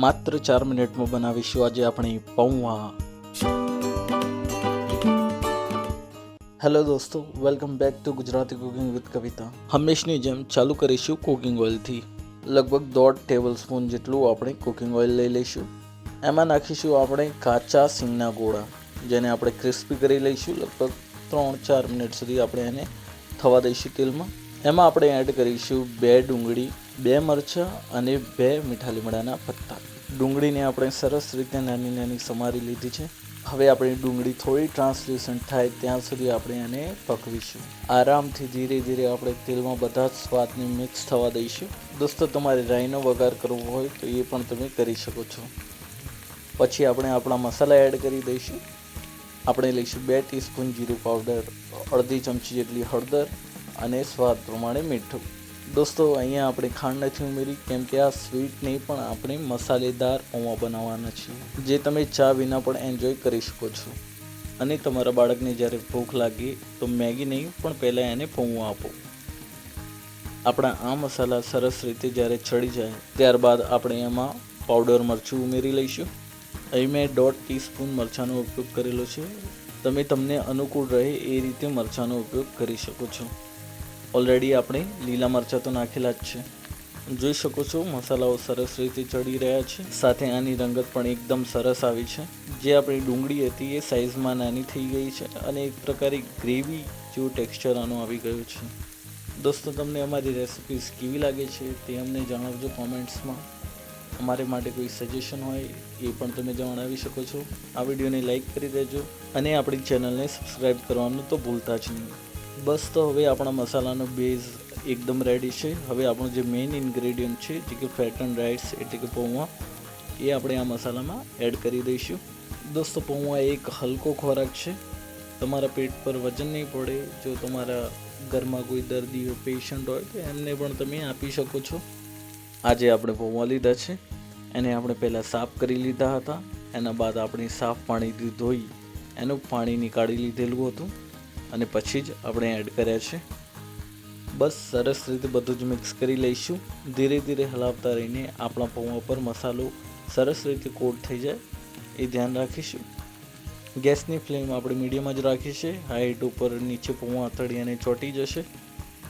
માત્ર 4 મિનિટમાં બનાવીશું આજે આપણે પૌવા. હેલો દોસ્તો, welcome back to Gujarati cooking with Kavita. હંમેશની જેમ ચાલુ કરીશું કુકિંગ ઓઇલથી. લગભગ 1.5 ટેબલ સ્પૂન જેટલું આપણે કુકિંગ ઓઇલ લઈ લઈશું. એમાં નાખીશું આપણે કાચા સિંગના ગોળા, જેને આપણે ક્રિસ્પી કરી લઈશું. લગભગ 3-4 મિનિટ સુધી આપણે એને થવા દઈશું તેલમાં. એમાં આપણે એડ કરીશું 2 ડુંગળી, 2 મરચાં અને 2 મીઠા લીમડાના પત્તા. ડુંગળીને આપણે સરસ રીતે નાની નાની સમારી લીધી છે. હવે આપણી ડુંગળી થોડી ટ્રાન્સલ્યુસન્ટ થાય ત્યાં સુધી આપણે એને પકવીશું. આરામથી ધીરે ધીરે આપણે તેલમાં બધા જ સ્વાદને મિક્સ થવા દઈશું. દોસ્તો, તમારે રાઈનો વઘાર કરવો હોય તો એ પણ તમે કરી શકો છો. પછી આપણે આપણા મસાલા એડ કરી દઈશું. આપણે લઈશું 2 ટીસ્પૂન જીરું પાવડર, અડધી ચમચી જેટલી હળદર અને સ્વાદ પ્રમાણે મીઠું. દોસ્તો, અહીંયા આપણે ખાંડ નથી ઉમેરી કેમ કે આ સ્વીટ નહીં પણ આપણે મસાલેદાર પૌવા બનાવવાના છીએ, જે તમે ચા વિના પણ એન્જોય કરી શકો છો. અને તમારા બાળકને જ્યારે ભૂખ લાગે તો મેગી નહીં પણ પહેલાં એને પૌવા આપો. આપણા આ મસાલા સરસ રીતે જ્યારે ચડી જાય ત્યારબાદ આપણે એમાં પાવડર મરચું ઉમેરી લઈશું. અહીં મેં 1.5 ટીસ્પૂન મરચાંનો ઉપયોગ કરેલો છે. તમે તમને અનુકૂળ રહે એ રીતે મરચાંનો ઉપયોગ કરી શકો છો. ઓલરેડી આપણે લીલા મરચાં તો નાખેલા જ છે. જોઈ શકો છો મસાલાઓ સરસ રીતે ચડી રહ્યા છે. સાથે આની રંગત પણ એકદમ સરસ આવી છે. જે આપણી ડુંગળી હતી એ સાઇઝમાં નાની થઈ ગઈ છે અને એક પ્રકારે ગ્રેવી જેવું ટેક્સચર આનું આવી ગયું છે. દોસ્તો, તમને અમારી રેસિપીઝ કેવી લાગે છે તે અમને જણાવજો કોમેન્ટ્સમાં. અમારે માટે કોઈ સજેશન હોય એ પણ તમે જણાવી શકો છો. આ વિડીયોને લાઈક કરી દેજો અને આપણી ચેનલને સબસ્ક્રાઈબ કરવાનું તો ભૂલતા જ નહીં. બસ, તો હવે આપણા મસાલાનો બેઝ એકદમ રેડી છે. હવે આપણું જે મેઇન ઇન્ગ્રેડિયન્ટ છે જે કે ફેટન રાઈસ એટલે કે પૌવા, એ આપણે આ મસાલામાં એડ કરી દઈશું. દોસ્તો, પૌવા એક હલકો ખોરાક છે. તમારા પેટ પર વજન નહીં પડે. જો તમારા ઘરમાં કોઈ દર્દી હોય, પેશન્ટ હોય તો એમને પણ તમે આપી શકો છો. આજે આપણે પૌવા લીધા છે, એને આપણે પહેલાં સાફ કરી લીધા હતા. એના બાદ આપણે સાફ પાણીથી ધોઈ એનું પાણી નીકાળી લીધેલું હતું અને પછી જ આપણે એડ કર્યા છે. બસ, સરસ રીતે બધું જ મિક્સ કરી લઈશું. ધીરે ધીરે હલાવતા રહીને આપણા પૌવા પર મસાલો સરસ રીતે કોટ થઈ જાય એ ધ્યાન રાખીશું. ગેસની ફ્લેમ આપણે મીડિયમ જ રાખી છે. હાઈ હીટ ઉપર નીચે પૌવા તળિયાને ચોંટી જશે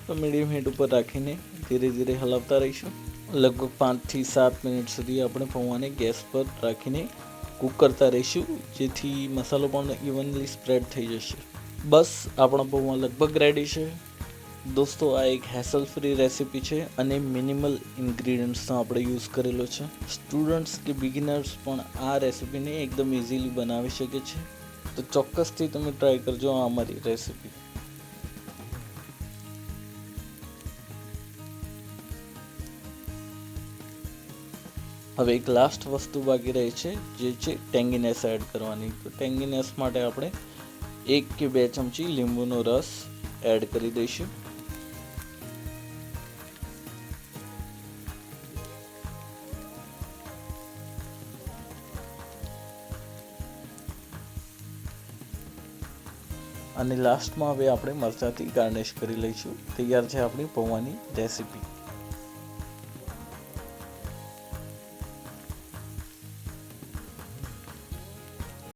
તો મીડિયમ હીટ ઉપર રાખીને ધીરે ધીરે હલાવતા રહીશું. લગભગ 5 થી 7 મિનિટ સુધી આપણે પૌવાને ગેસ પર રાખીને કૂક કરતા રહીશું, જેથી મસાલો પણ ઇવનલી સ્પ્રેડ થઈ જશે. બસ, આપણા પૌવા લગભગ રેડી છે. દોસ્તો, આ એક હેસલ ફ્રી રેસિપી છે અને મિનિમલ ઇન્ગ્રીડિયન્ટ્સનો આપણે યુઝ કરેલો છે. સ્ટુડન્ટ્સ કે બિગિનર્સ પણ આ રેસિપીને એકદમ ઇઝીલી બનાવી શકે છે. તો ચોક્કસથી તમે ટ્રાય કરજો આ અમારી રેસિપી. હવે એક લાસ્ટ વસ્તુ બાકી રહે છે, જે છે ટેંગીનેસ એડ કરવાની. તો ટેંગીનેસ માટે આપણે 1 કે 2 ચમચી લીંબુનો રસ એડ કરી દઈશું. અને લાસ્ટમાં હવે આપણે મરચાંથી ગાર્નિશ કરી લઈશું. તૈયાર છે આપણી પૌવાની રેસિપી.